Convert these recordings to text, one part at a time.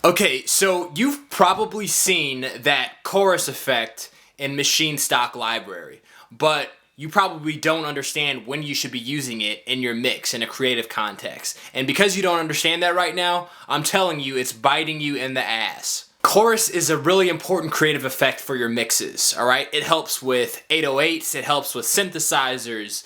Okay, so you've probably seen that chorus effect in Maschine stock library, but you probably don't understand when you should be using it in your mix in a creative context. And because you don't understand that right now, I'm telling you it's biting you in the ass. Chorus is a really important creative effect for your mixes, alright? It helps with 808s, it helps with synthesizers,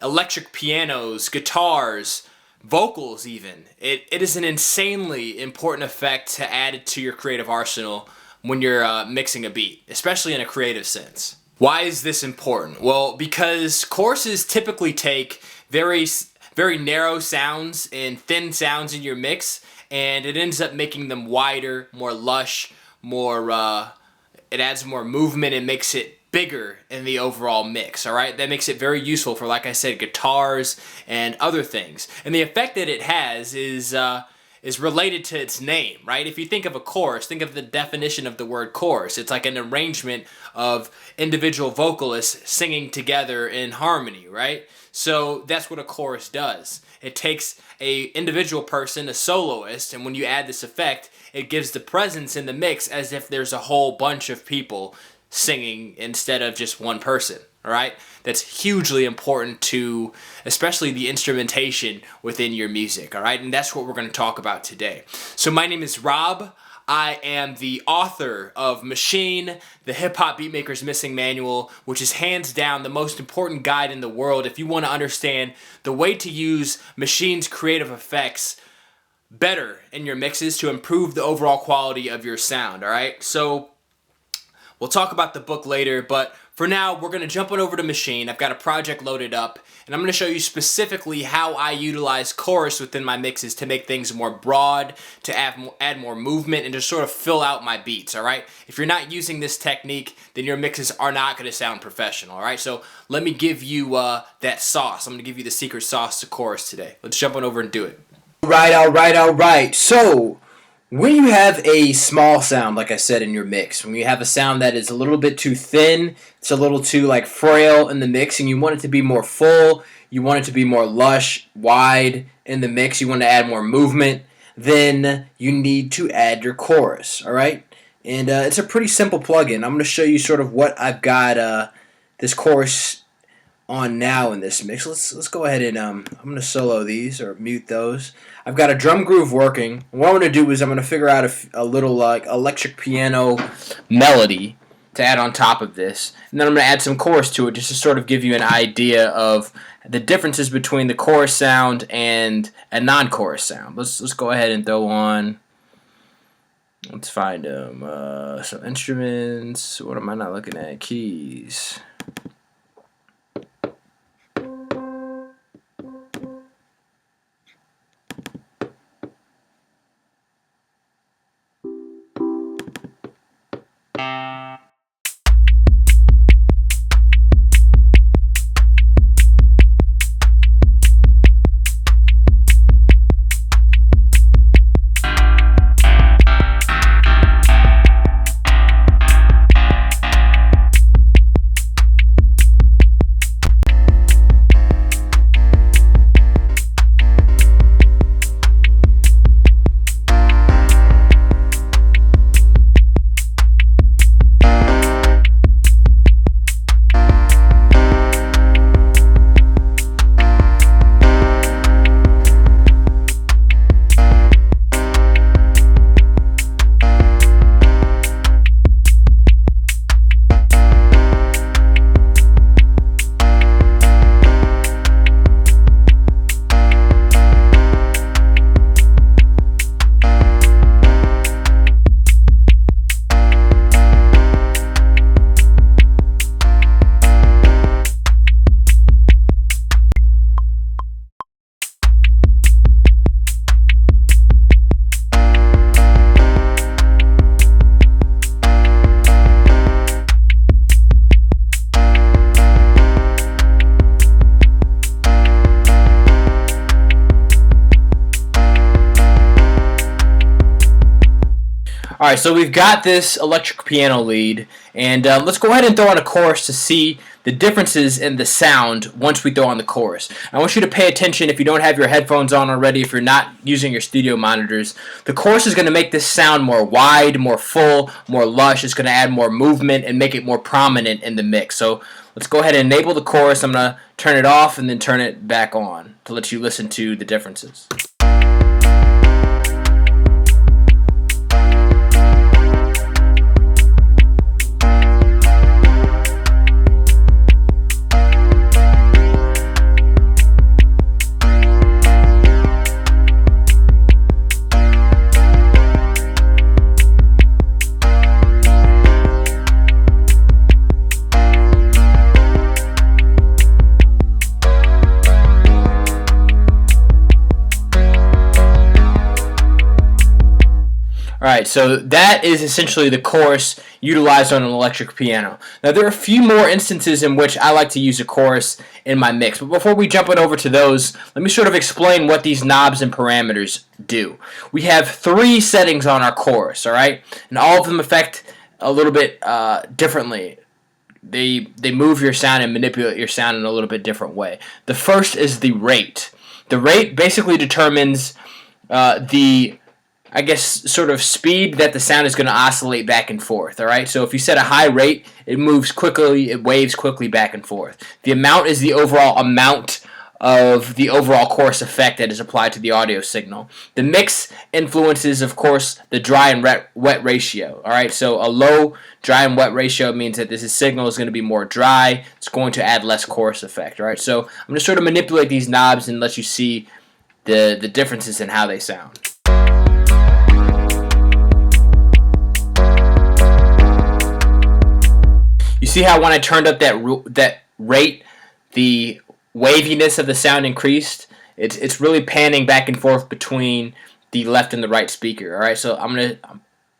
electric pianos, guitars, vocals even. It is an insanely important effect to add to your creative arsenal when you're mixing a beat, especially in a creative sense. Why is this important? Well, because choruses typically take very narrow sounds and thin sounds in your mix, and it ends up making them wider, more lush, it adds more movement and makes it bigger in the overall mix, alright? That makes it very useful for, like I said, guitars and other things. And the effect that it has is related to its name, right? If you think of a chorus, think of the definition of the word chorus. It's like an arrangement of individual vocalists singing together in harmony, right? So that's what a chorus does. It takes a individual person, a soloist, and when you add this effect, it gives the presence in the mix as if there's a whole bunch of people singing instead of just one person, alright? That's hugely important to especially the instrumentation within your music, alright? And that's what we're going to talk about today. So my name is Rob. I am the author of Maschine, the Hip Hop Beatmaker's Missing Manual, which is hands down the most important guide in the world if you want to understand the way to use Maschine's creative effects better in your mixes to improve the overall quality of your sound, alright? So we'll talk about the book later, but for now, we're going to jump on over to Maschine. I've got a project loaded up, and I'm going to show you specifically how I utilize chorus within my mixes to make things more broad, to add more movement, and to sort of fill out my beats, alright? If you're not using this technique, then your mixes are not going to sound professional, alright? So let me give you that sauce. I'm going to give you the secret sauce to chorus today. Let's jump on over and do it. Alright. So when you have a small sound, like I said, in your mix, when you have a sound that is a little bit too thin, it's a little too frail in the mix, and you want it to be more full, you want it to be more lush, wide in the mix, you want to add more movement, then you need to add your chorus, alright? And it's a pretty simple plugin. I'm going to show you sort of what I've got this chorus on now in this mix. Let's go ahead and I'm going to solo these or mute those. I've got a drum groove working. What I'm going to do is I'm going to figure out a little electric piano melody to add on top of this, and then I'm going to add some chorus to it just to sort of give you an idea of the differences between the chorus sound and a non-chorus sound. Let's go ahead and throw on. Let's find some instruments. What am I not looking at? Keys. Alright, so we've got this electric piano lead, and let's go ahead and throw on a chorus to see the differences in the sound once we throw on the chorus. I want you to pay attention if you don't have your headphones on already, if you're not using your studio monitors. The chorus is going to make this sound more wide, more full, more lush. It's going to add more movement and make it more prominent in the mix. So let's go ahead and enable the chorus. I'm going to turn it off and then turn it back on to let you listen to the differences. Alright, so that is essentially the chorus utilized on an electric piano. Now there are a few more instances in which I like to use a chorus in my mix, but before we jump over to those, let me sort of explain what these knobs and parameters do. We have 3 settings on our chorus, alright? And all of them affect a little bit differently. They move your sound and manipulate your sound in a little bit different way. The first is the rate. The rate basically determines I guess, sort of speed that the sound is going to oscillate back and forth, all right? So if you set a high rate, it moves quickly, it waves quickly back and forth. The amount is the overall amount of the overall chorus effect that is applied to the audio signal. The mix influences, of course, the dry and wet ratio, all right? So a low dry and wet ratio means that this signal is going to be more dry. It's going to add less chorus effect, all right? So I'm going to sort of manipulate these knobs and let you see the differences in how they sound. You see how when I turned up that rate, the waviness of the sound increased? It's really panning back and forth between the left and the right speaker. All right, so I'm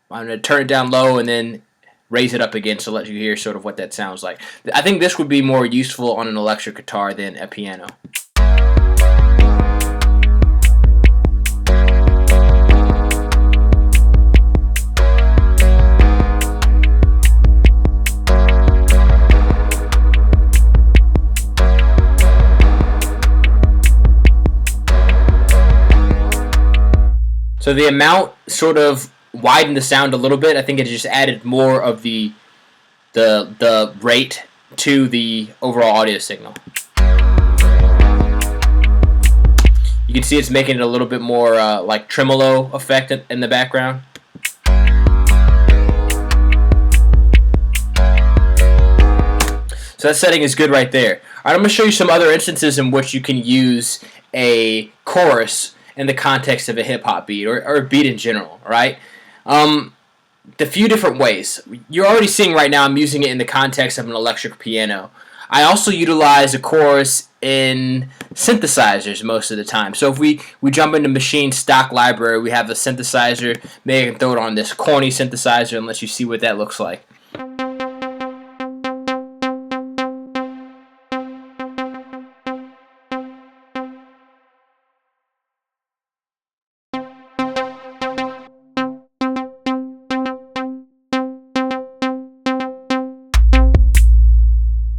gonna turn it down low and then raise it up again to let you hear sort of what that sounds like. I think this would be more useful on an electric guitar than a piano. So the amount sort of widened the sound a little bit. I think it just added more of the rate to the overall audio signal. You can see it's making it a little bit more like tremolo effect in the background. So that setting is good right there. All right, I'm going to show you some other instances in which you can use a chorus in the context of a hip-hop beat, or a beat in general, right? The few different ways. You're already seeing right now I'm using it in the context of an electric piano. I also utilize a chorus in synthesizers most of the time. So if we jump into Maschine stock library, we have a synthesizer. Maybe I can throw it on this corny synthesizer and let you see what that looks like.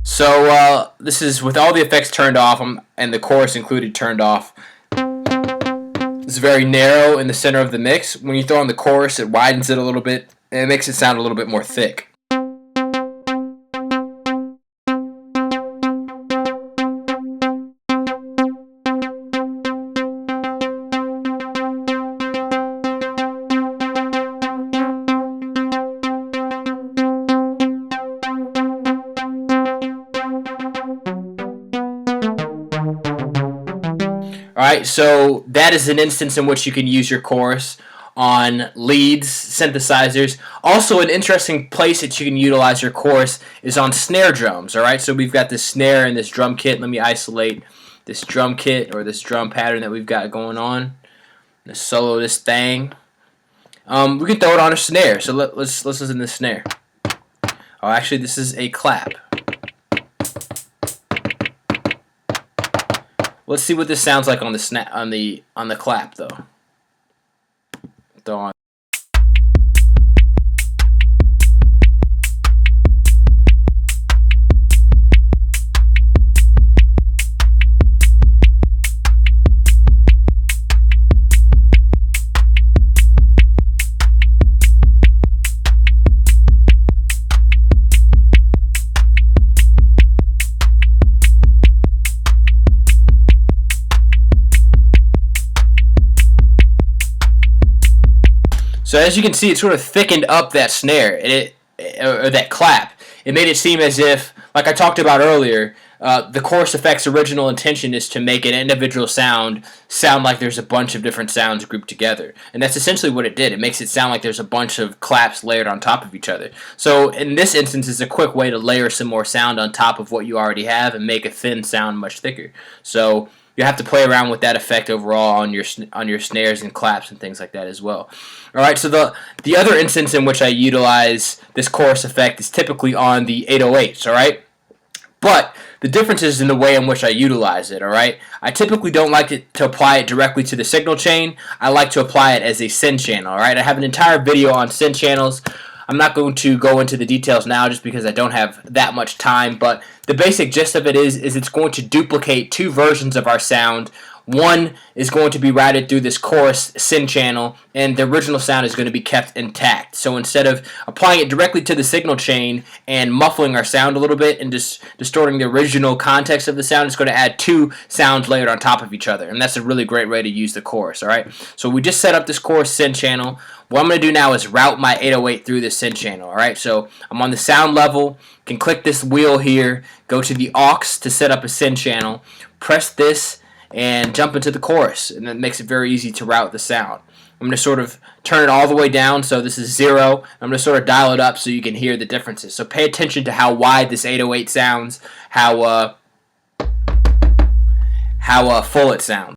So this is with all the effects turned off and the chorus included turned off. It's very narrow in the center of the mix. When you throw on the chorus, it widens it a little bit and it makes it sound a little bit more thick. Alright, so that is an instance in which you can use your chorus on leads, synthesizers. Also, an interesting place that you can utilize your chorus is on snare drums. Alright, so we've got this snare and this drum kit. Let me isolate this drum kit or this drum pattern that we've got going on. Let's solo this thing. We can throw it on a snare, so let's listen to the snare. Oh, actually, this is a clap. Let's see what this sounds like on the on the clap though. Throw on. So as you can see, it sort of thickened up that snare, or that clap. It made it seem as if, like I talked about earlier, the chorus effect's original intention is to make an individual sound like there's a bunch of different sounds grouped together. And that's essentially what it did. It makes it sound like there's a bunch of claps layered on top of each other. So in this instance, it's a quick way to layer some more sound on top of what you already have and make a thin sound much thicker. So you have to play around with that effect overall on your snares and claps and things like that as well. All right, so the other instance in which I utilize this chorus effect is typically on the 808s, all right? But the difference is in the way in which I utilize it, all right? I typically don't like to apply it directly to the signal chain. I like to apply it as a send channel, all right? I have an entire video on send channels. I'm not going to go into the details now just because I don't have that much time, but the basic gist of it is it's going to duplicate two versions of our sound. One is going to be routed through this chorus send channel, and the original sound is going to be kept intact. So instead of applying it directly to the signal chain and muffling our sound a little bit and just distorting the original context of the sound, it's going to add two sounds layered on top of each other, and that's a really great way to use the chorus, all right? So we just set up this chorus send channel. What I'm going to do now is route my 808 through the send channel, all right? So I'm on the sound level, can click this wheel here, go to the aux to set up a send channel, press this, and jump into the chorus, and that makes it very easy to route the sound. I'm going to sort of turn it all the way down, so this is 0. I'm going to sort of dial it up so you can hear the differences. So pay attention to how wide this 808 sounds, how full it sounds.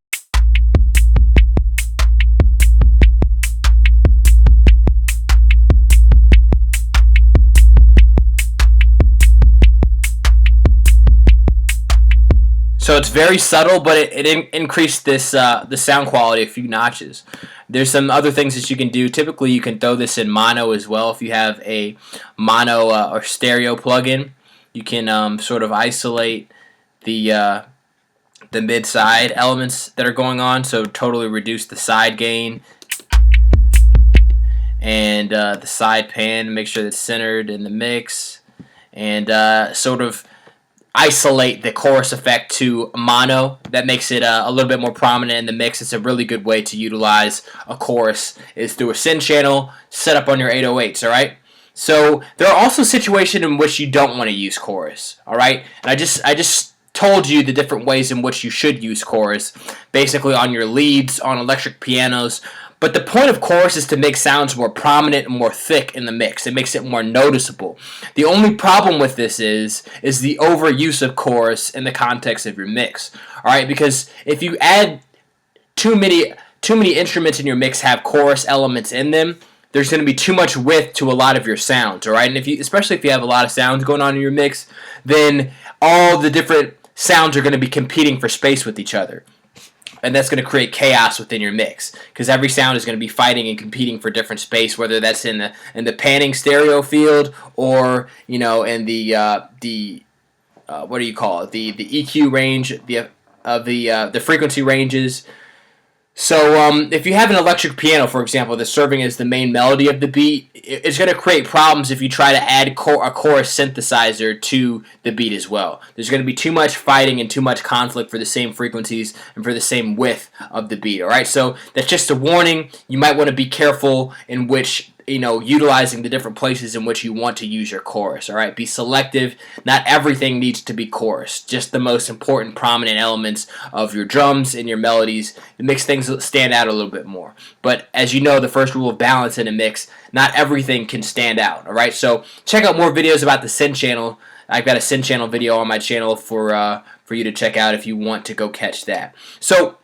So it's very subtle, but it increased this the sound quality a few notches. There's some other things that you can do. Typically, you can throw this in mono as well. If you have a mono or stereo plugin, you can sort of isolate the mid-side elements that are going on. So totally reduce the side gain and the side pan. Make sure that's centered in the mix, and sort of isolate the chorus effect to mono. That makes it a little bit more prominent in the mix. It's a really good way to utilize a chorus is through a send channel set up on your 808s, all right? So there are also situations in which you don't want to use chorus, all right? And I just told you the different ways in which you should use chorus, basically on your leads, on electric pianos. But the point of chorus is to make sounds more prominent and more thick in the mix. It makes it more noticeable. The only problem with this is the overuse of chorus in the context of your mix. All right, because if you add too many instruments in your mix have chorus elements in them, there's going to be too much width to a lot of your sounds. All right, and especially if you have a lot of sounds going on in your mix, then all the different sounds are going to be competing for space with each other. And that's going to create chaos within your mix, because every sound is going to be fighting and competing for different space, whether that's in the panning stereo field or in the what do you call it, the EQ range of the frequency ranges. So if you have an electric piano, for example, that's serving as the main melody of the beat, it's going to create problems if you try to add a chorus synthesizer to the beat as well. There's going to be too much fighting and too much conflict for the same frequencies and for the same width of the beat. All right, so that's just a warning. You might want to be careful in which utilizing the different places in which you want to use your chorus. All right, be selective. Not everything needs to be chorus. Just the most important, prominent elements of your drums and your melodies. It makes things stand out a little bit more. But as you know, the first rule of balance in a mix, not everything can stand out. All right, so check out more videos about the send channel. I've got a send channel video on my channel for you to check out if you want to go catch that. So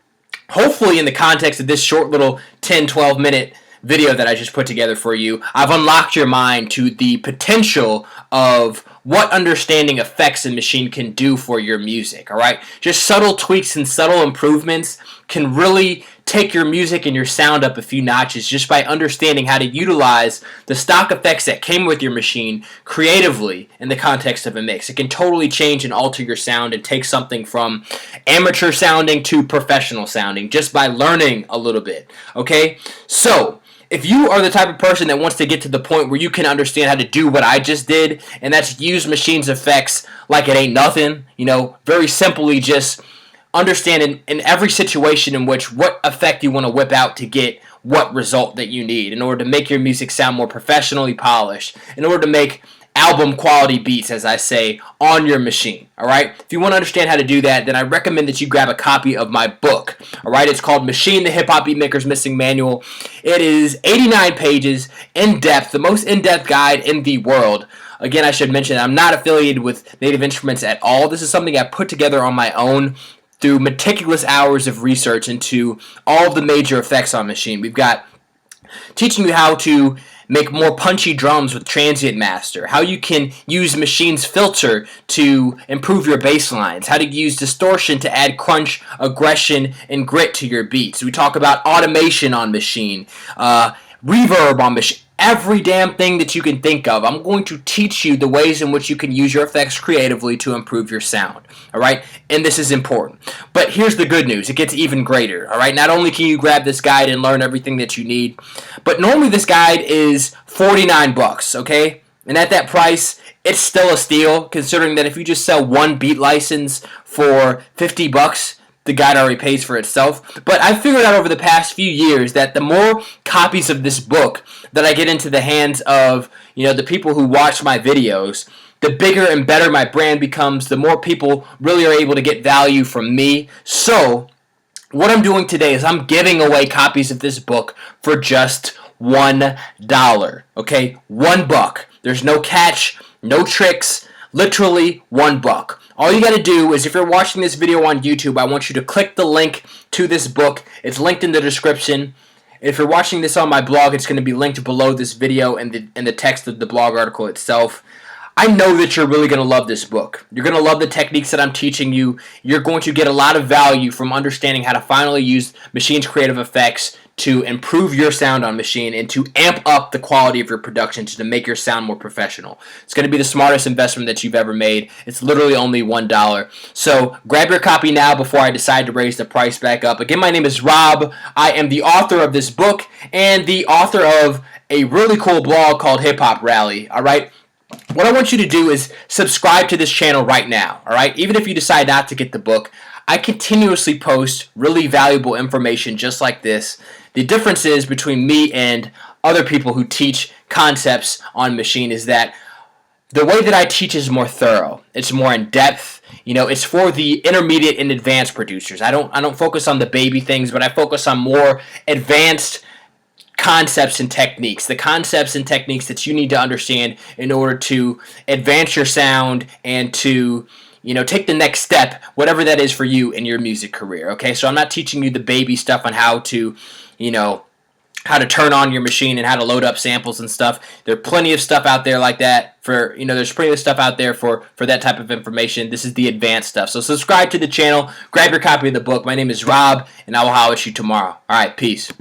hopefully, in the context of this short little 10-12 minute video that I just put together for you, I've unlocked your mind to the potential of what understanding effects in Maschine can do for your music, all right? Just subtle tweaks and subtle improvements can really take your music and your sound up a few notches just by understanding how to utilize the stock effects that came with your Maschine creatively in the context of a mix. It can totally change and alter your sound and take something from amateur sounding to professional sounding just by learning a little bit, okay? So if you are the type of person that wants to get to the point where you can understand how to do what I just did, and that's use Maschine's effects like it ain't nothing, very simply just understand in every situation in which what effect you want to whip out to get what result that you need in order to make your music sound more professionally polished, in order to make album quality beats, as I say, on your machine. All right. If you want to understand how to do that, then I recommend that you grab a copy of my book. All right. It's called Maschine, the Hip Hop Beat Maker's Missing Manual. It is 89 pages, in depth, the most in-depth guide in the world. Again, I should mention I'm not affiliated with Native Instruments at all. This is something I put together on my own through meticulous hours of research into all of the major effects on Maschine. We've got teaching you how to make more punchy drums with Transient Master, how you can use Maschine's filter to improve your bass lines, how to use distortion to add crunch, aggression, and grit to your beats. We talk about automation on Maschine, reverb on Maschine, every damn thing that you can think of. I'm going to teach you the ways in which you can use your effects creatively to improve your sound. All right? And this is important. But here's the good news. It gets even greater. All right? Not only can you grab this guide and learn everything that you need, but normally this guide is $49, okay? And at that price, it's still a steal, considering that if you just sell one beat license for $50, the guide already pays for itself. But I figured out over the past few years that the more copies of this book that I get into the hands of, the people who watch my videos, the bigger and better my brand becomes, the more people really are able to get value from me. So what I'm doing today is I'm giving away copies of this book for just $1. Okay? $1. There's no catch, no tricks, literally $1. All you got to do is, if you're watching this video on YouTube, I want you to click the link to this book. It's linked in the description. If you're watching this on my blog, it's going to be linked below this video and the text of the blog article itself. I know that you're really going to love this book. You're going to love the techniques that I'm teaching you. You're going to get a lot of value from understanding how to finally use Maschine's creative effects to improve your sound on Maschine and to amp up the quality of your production to make your sound more professional. It's going to be the smartest investment that you've ever made. It's literally only $1. So grab your copy now before I decide to raise the price back up. Again, my name is Rob. I am the author of this book and the author of a really cool blog called Hip Hop Rally. All right? What I want you to do is subscribe to this channel right now. All right? Even if you decide not to get the book, I continuously post really valuable information just like this. The difference is between me and other people who teach concepts on Maschine is that the way that I teach is more thorough. It's more in depth. It's for the intermediate and advanced producers. I don't focus on the baby things, but I focus on more advanced concepts and techniques. The concepts and techniques that you need to understand in order to advance your sound and to take the next step, whatever that is for you in your music career, okay? So I'm not teaching you the baby stuff on how to, how to turn on your machine and how to load up samples and stuff. There's plenty of stuff out there like that there's plenty of stuff out there for that type of information. This is the advanced stuff. So subscribe to the channel, grab your copy of the book. My name is Rob, and I will holler at you tomorrow. All right, peace.